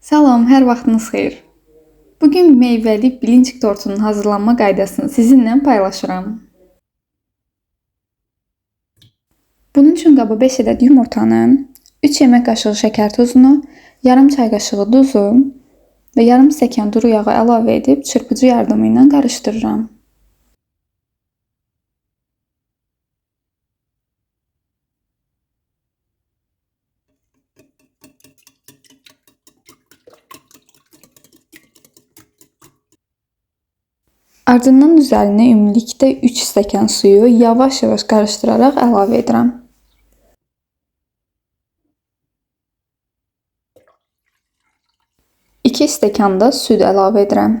Salam, hər vaxtınız xeyir. Bugün meyvəli bilinçik tortunun hazırlanma qaydasını sizinlə paylaşıram. Bunun üçün qaba 5 ədəd yumurtanı, 3 yemək qaşığı şəkər tozunu, yarım çay qaşığı duzu və yarım stəkan duru yağı əlavə edib çırpıcı yardımı ilə qarışdırıram. Ardından üzərinə ümumilikdə 3 stəkan suyu yavaş-yavaş qarışdıraraq əlavə edirəm. İki stəkan da süd əlavə edirəm.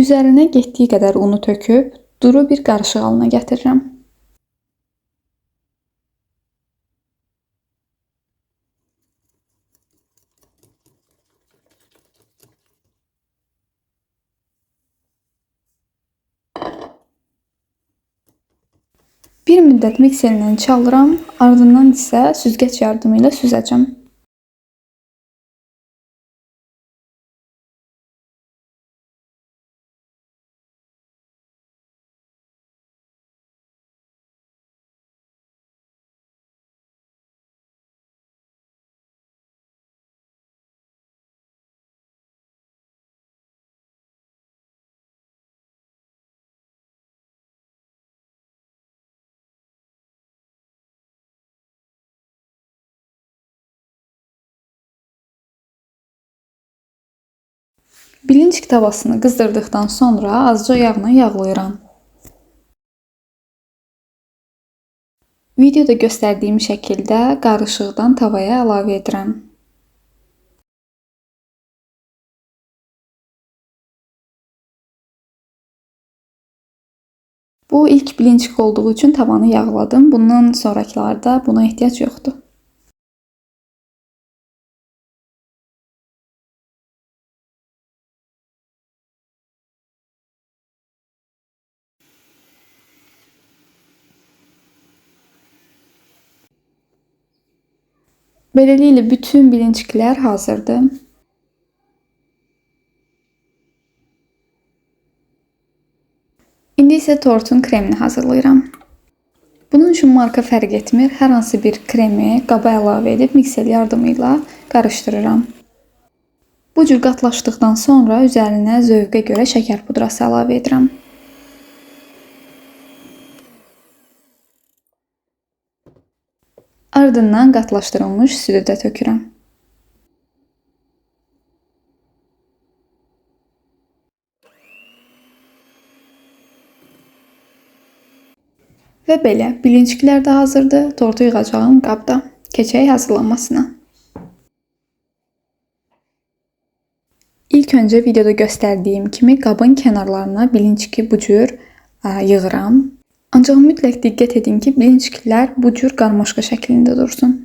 Üzərinə getdiyi qədər unu töküb, duru bir qarışıq halına gətirirəm. Bir müddət mikserlə çalıram, ardından isə süzgəc yardımı ilə süzəcəm. Bilinçik tavasını qızdırdıqdan sonra azca yağla yağlayıram. Videoda göstərdiyim şəkildə qarışıqdan tavaya əlavə edirəm. Bu ilk bilinçik olduğu üçün tavanı yağladım. Bundan sonrakılarda buna ehtiyac yoxdur. Beləliklə bütün bilinçiklər hazırdır. İndi isə tortun kremini hazırlayıram. Bunun üçün marka fərq etmir. Hər hansı bir kremi qaba əlavə edib mikser yardımı ilə qarışdırıram. Bu cür qatlaşdıqdan sonra üzərinə zövqə görə şəkər pudrası əlavə edirəm. Ardından qatlaşdırılmış südü də tökürəm. Və belə, bilinçiklər də hazırdır. Tortu yığacağım qabda. Keçək hazırlanmasına. İlk öncə videoda göstərdiyim kimi qabın kənarlarına bilinçiki bu cür yığıram. Ancaq mütləq diqqət edin ki, bilinçiklər bu cür qarmaşqa şəklində dursun.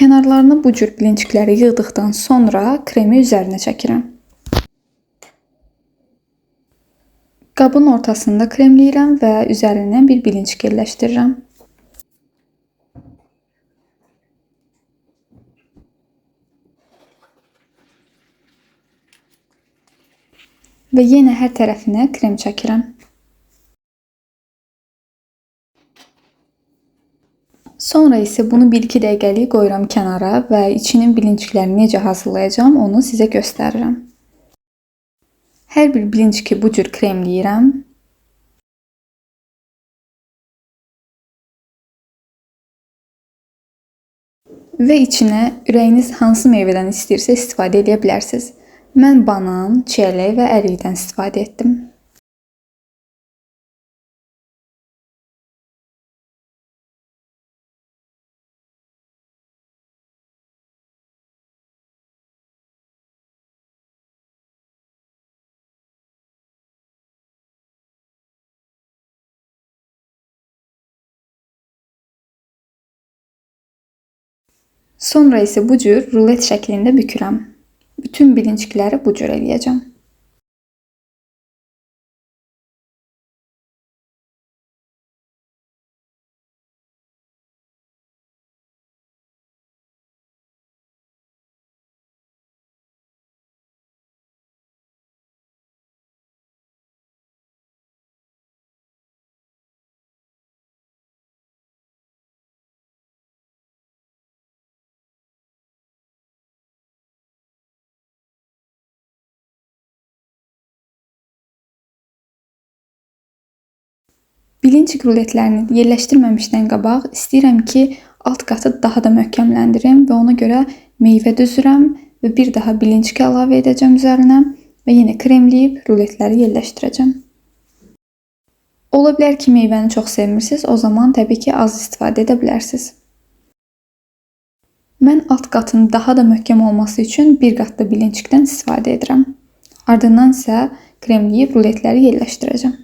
Kənarlarına bu cür bilinçikləri yığdıqdan sonra kremi üzərinə çəkirəm. Qabın ortasında kremləyirəm və üzərinə bir bilinçik yerləşdirirəm. Və yenə hər tərəfinə krem çəkirəm. Sonra isə bunu 1-2 dəqiqəlik qoyuram kənara və içinin bilinçiklərini necə hazırlayacağım onu sizə göstərirəm. Hər bir bilinçiki bu cür kremləyirəm. Və içinə ürəyiniz hansı meyvədən istəyirsə istifadə edə bilərsiniz. Mən banan, çiyələk və ərikdən istifadə etdim. Sonra isə bu cür rulet şəklində bükürəm. Bütün bilincikləri bu cür eləyəcəm. Bilincik ruletlərini yerləşdirməmişdən qabaq istəyirəm ki, alt qatı daha da möhkəmləndirim və ona görə meyvə düzürəm və bir daha bilincik əlavə edəcəm üzərinə və yenə kremləyib ruletləri yerləşdirəcəm. Ola bilər ki, meyvəni çox sevmirsiniz, o zaman təbii ki, az istifadə edə bilərsiniz. Mən alt qatının daha da möhkəm olması üçün bir qat da bilincikdən istifadə edirəm. Ardından isə kremləyib ruletləri yerləşdirəcəm.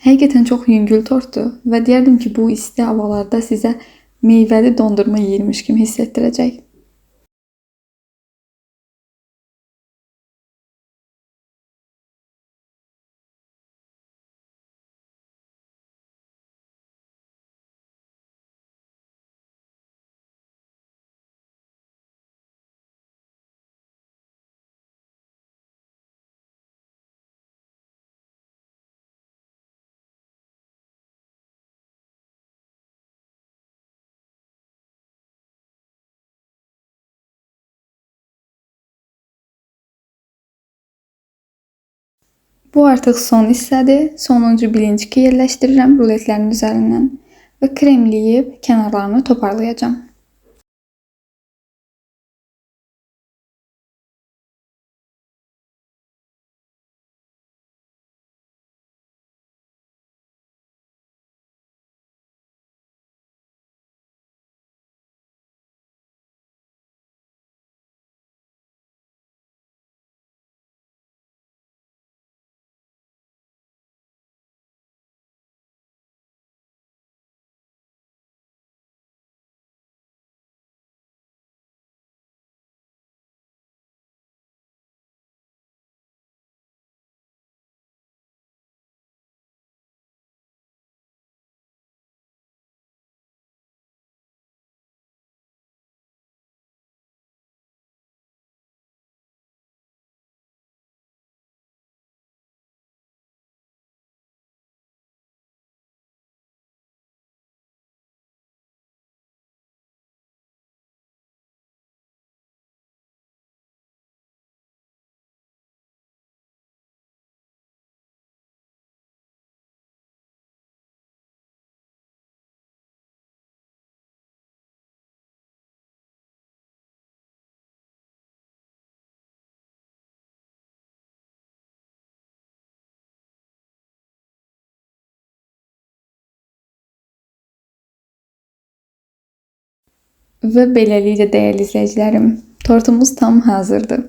Həqiqətən çox yüngül tortdur və deyərdim ki, bu isti havalarda sizə meyvəli dondurma yeyirmiş kimi hiss etdirəcək. Bu artıq son hissədir. Sonuncu bilinciki yerləşdirirəm ruletlərin üzərindən və kremləyib kənarlarını toparlayacağam. Və beləliklə dəyərli izləyicilərim, tortumuz tam hazırdır.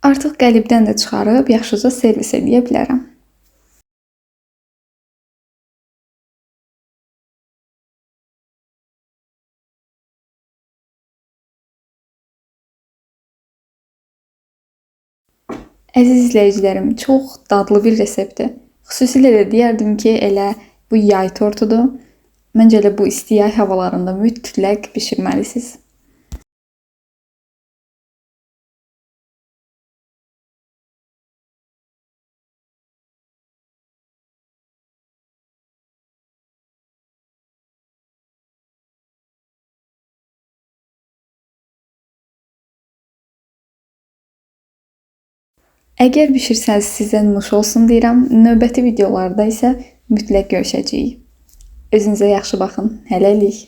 Artıq qəlibdən də çıxarıb yaxşıca servis edə bilərəm. Əziz izləyicilərim, çox dadlı bir reseptdir. Xüsusilə də deyərdim ki, elə bu yay tortudur. Məncə elə bu isti yay havalarında mütləq bişirməlisiniz. Əgər bişirsəniz sizə nuş olsun deyirəm. Növbəti videolarda isə mütləq görüşəcəyik. Özünüzə yaxşı baxın. Hələlik.